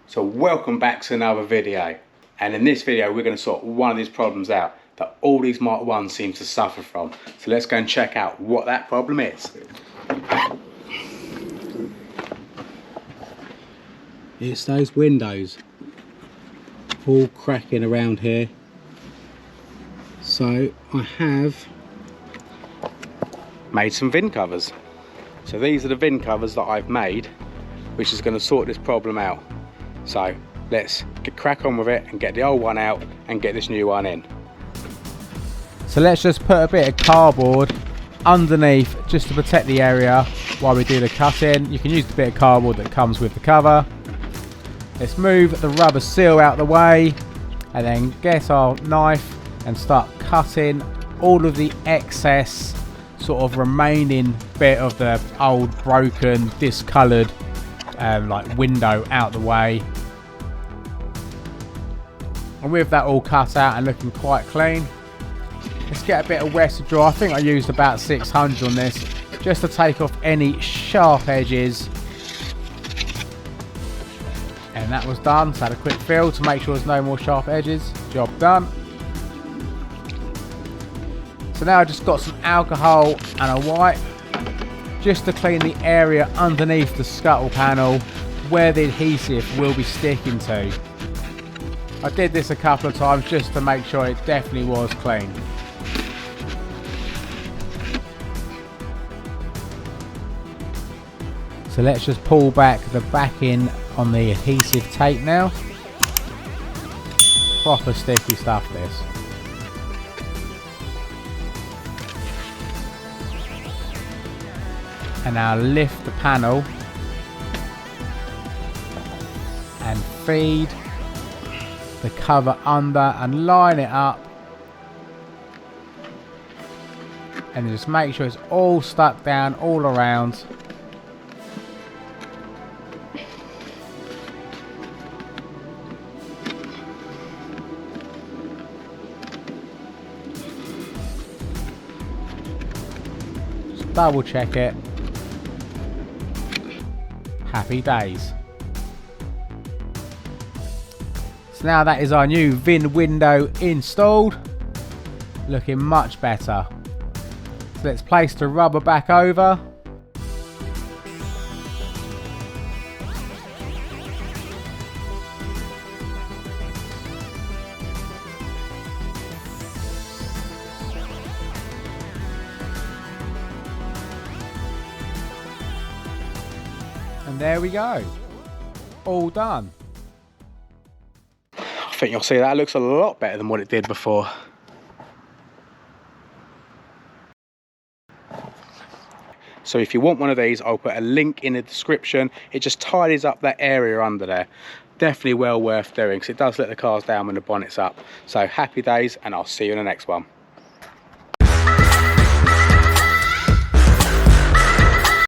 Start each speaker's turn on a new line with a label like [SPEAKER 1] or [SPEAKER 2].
[SPEAKER 1] So welcome back to another video, and in this video we're going to sort one of these problems out that all these Mark 1s seem to suffer from. So let's go and check out what that problem is. It's those windows all cracking around here. So I have made some VIN covers. So these are the VIN covers that I've made, which is going to sort this problem out. So let's crack on with it and get the old one out and get this new one in. So let's just put a bit of cardboard underneath just to protect the area while we do the cutting. You can use the bit of cardboard that comes with the cover. Let's move the rubber seal out the way and then get our knife and start cutting all of the excess sort of remaining bit of the old broken discoloured like window out the way. And with that all cut out and looking quite clean, let's get a bit of wet to dry. I think I used about 600 on this just to take off any sharp edges. And that was done. So I had a quick feel to make sure there's no more sharp edges. Job done. So now I just got some alcohol and a wipe just to clean the area underneath the scuttle panel where the adhesive will be sticking to. I did this a couple of times just to make sure it definitely was clean. So let's just pull back the backing on the adhesive tape now. Proper sticky stuff this. And now lift the panel and feed the cover under and line it up, and just make sure it's all stuck down all around. Just double check it. Happy days. So now that is our new VIN window installed, looking much better. So let's place the rubber back over. And there we go, all done. I think you'll see that looks a lot better than what it did before. So if you want one of these, I'll put a link in the description. It just tidies up that area under there. Definitely well worth doing because it does let the cars down when the bonnet's up. So happy days, and I'll see you in the next one.